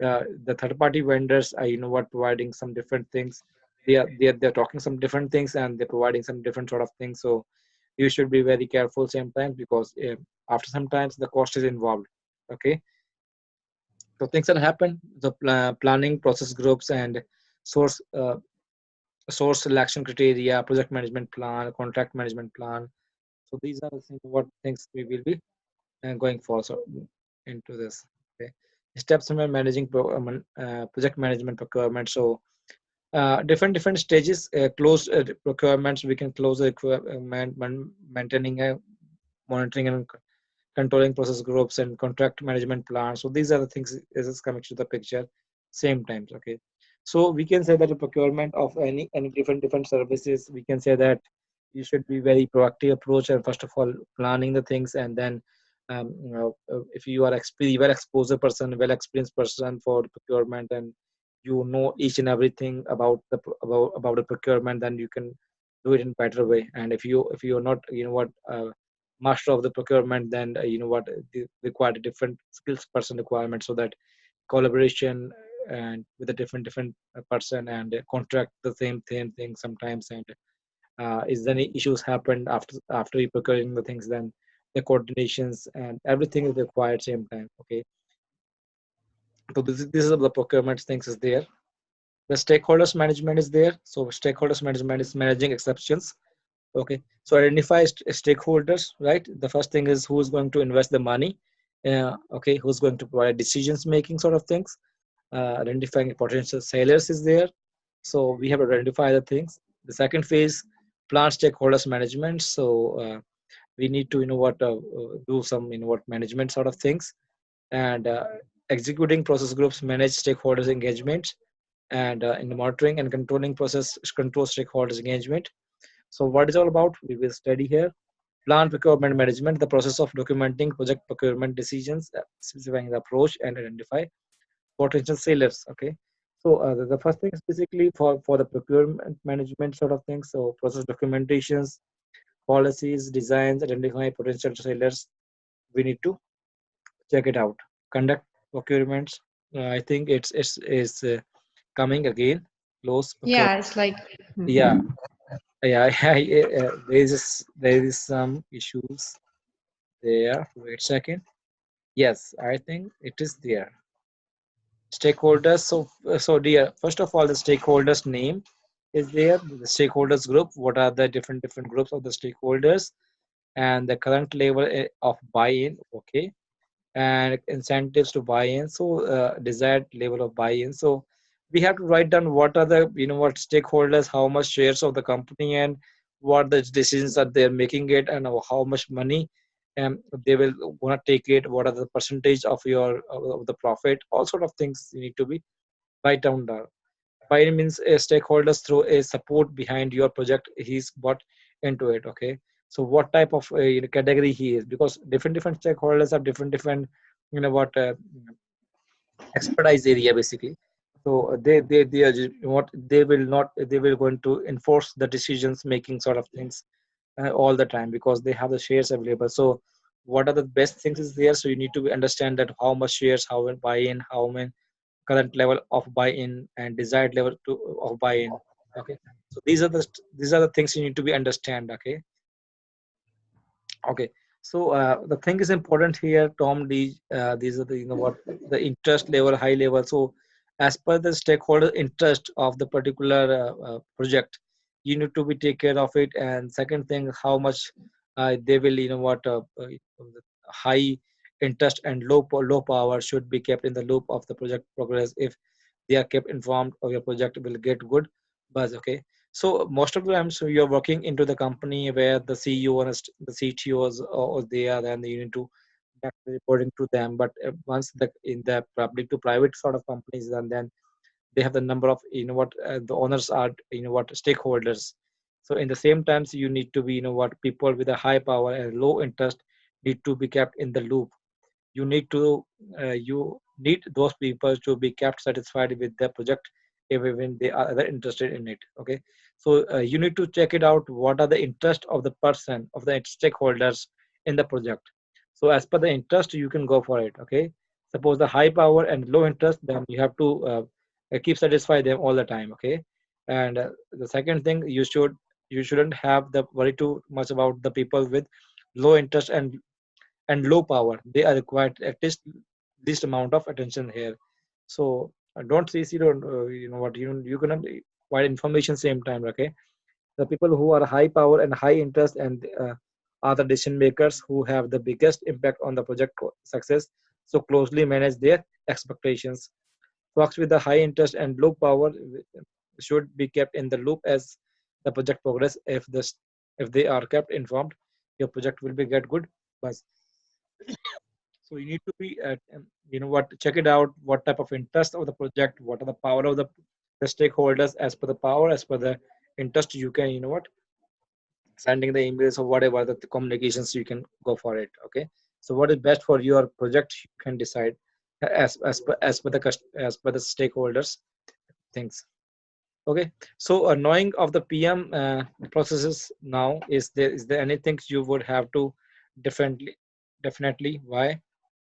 the third party vendors are what providing some different things. They're talking some different things, and they're providing some different sort of things. So you should be very careful sometimes, because after sometimes the cost is involved. Okay, so things that happen, the planning process groups and source source selection criteria, project management plan, contract management plan. So these are the things, what things we will be going for so into this. Okay, steps in managing project management procurement. So different stages, close procurements, we can close the maintaining monitoring and controlling process groups and contract management plans. So these are the things is coming to the picture same times. Okay, so we can say that the procurement of any different services, we can say that you should be very proactive approach, and first of all planning the things, and then if you are well exposed person, well experienced person for procurement, and you know each and everything about about the procurement, then you can do it in better way. And if you're not what master of the procurement, then what required a different skills person requirement, so that collaboration and with a different person and contract the same thing sometimes. And is there any issues happened after you procuring the things, then the coordinations and everything is required same time. Okay, so this is the procurement things is there. The stakeholders management is there. So stakeholders management is managing exceptions. Okay, so identify stakeholders, right? The first thing is who's going to invest the money. Okay, who's going to provide decisions making sort of things. Identifying potential sellers is there. So we have to identify the things. The second phase, plant stakeholders management. So we need to do some what management sort of things, and executing process groups manage stakeholders engagement, and in the monitoring and controlling process control stakeholders engagement. So what is all about? We will study here. Plant procurement management, the process of documenting project procurement decisions, specifying the approach, and identify potential sellers. Okay. So the first thing is basically for the procurement management sort of things. So process documentations, policies, designs, identify potential sellers. We need to check it out. Conduct procurements. I think it's coming again. Close Yeah, procurement. it's like, Yeah, mhm. yeah. There is some issues there. Wait a second. Yes, I think it is there. Stakeholders. So dear, first of all, the stakeholders name. is there, the stakeholders group, what are the different groups of the stakeholders, and the current level of buy-in, okay, and incentives to buy in, so desired level of buy in. So we have to write down what are the, what stakeholders, how much shares of the company, and what the decisions that they're making it, and how much money they will want to take it, what are the percentage of your of the profit, all sort of things you need to be write down there. Buy means a stakeholders throw a support behind your project, he's bought into it, okay. So what type of category he is, because different stakeholders have different what expertise area basically. So they are what they will not, they will going to enforce the decisions making sort of things all the time, because they have the shares available. So what are the best things is there, so you need to understand that how much shares, how will buy in, how many current level of buy-in, and desired level to of buy-in, okay. So these are the things you need to be understand, okay. Okay, so the thing is important here, Tom D. These are the what the interest level, high level. So as per the stakeholder interest of the particular project, you need to be take care of it. And second thing, how much they will what high interest and low power should be kept in the loop of the project progress. If they are kept informed, or your project will get good buzz, okay. So most of the time, so you're working into the company where the CEO and the CTOs are there, and you need to back reporting to them. But once the in the public to private sort of companies, and then they have the number of what the owners are what stakeholders. So in the same times, you need to be what people with a high power and low interest need to be kept in the loop. You need to you need those people to be kept satisfied with the project even when they are other interested in it, okay. So you need to check it out, what are the interest of the person, of the stakeholders in the project. So as per the interest, you can go for it, okay. Suppose the high power and low interest, then you have to keep satisfy them all the time, okay. And the second thing, you shouldn't have the worry too much about the people with low interest and low power. They are required at least amount of attention here. So don't see zero, what you can provide information same time, okay. The people who are high power and high interest, and are the decision makers who have the biggest impact on the project success. So closely manage their expectations. Folks with the high interest and low power should be kept in the loop as the project progress. If they are kept informed, your project will be get good. But so you need to be at, what, check it out, what type of interest of the project, what are the power of the stakeholders, as per the power, as per the interest, you can, what, sending the emails or whatever the communications, you can go for it, okay. So what is best for your project, you can decide as per the as per the stakeholders things, okay. So knowing of the PM processes now, is there anything you would have to differently, definitely, why?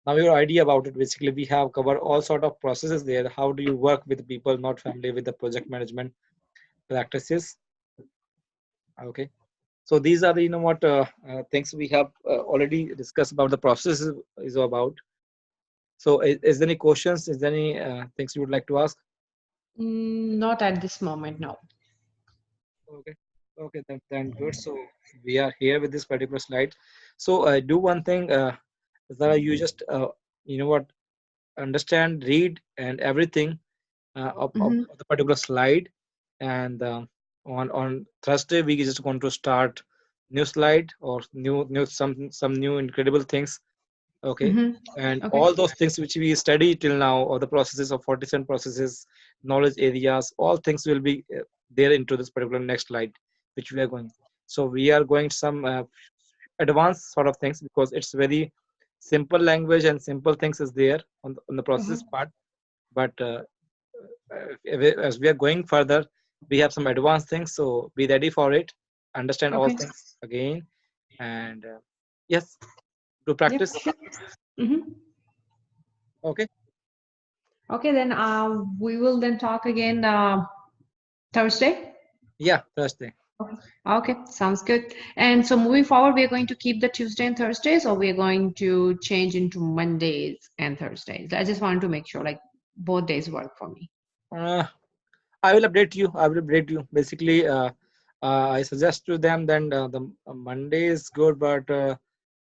Now your idea about it, basically we have covered all sort of processes there. How do you work with people not familiar with the project management practices, okay. So these are the what things we have already discussed about the processes is about. So is there any questions, is there any things you would like to ask? Not at this moment, no. Okay, okay, then good. So we are here with this particular slide. So do one thing, Zara, you just what, understand, read and everything Mm-hmm. of the particular slide. And on Thursday we just going to start new slide, or new some new incredible things, okay. Mm-hmm. And Okay. all those things which we study till now, or the processes of 47 processes, knowledge areas, all things will be there into this particular next slide which we are going. So we are going some advanced sort of things, because it's very simple language and simple things is there on the process Mm-hmm. part. But as we are going further, we have some advanced things, so be ready for it, understand all Okay. things again. And yes, to Yep. practice, Sure. Mm-hmm. okay. Okay, then we will then talk again Thursday. Yeah, Thursday. Okay, sounds good. And so moving forward, we are going to keep the Tuesday and Thursdays, or we are going to change into Mondays and Thursdays. I just wanted to make sure like both days work for me. uh, I will update you. I will update you. Basically, I suggest to them then the Monday is good, but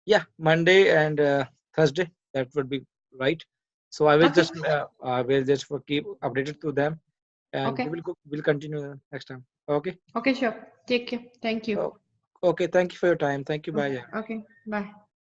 yeah, Monday and Thursday, that would be right. So Okay. I will just keep updated to them, and Okay. we'll continue next time. Okay. Okay, sure. Take care. Thank you. Oh, okay. Thank you for your time. Thank you. Bye. Okay. Bye.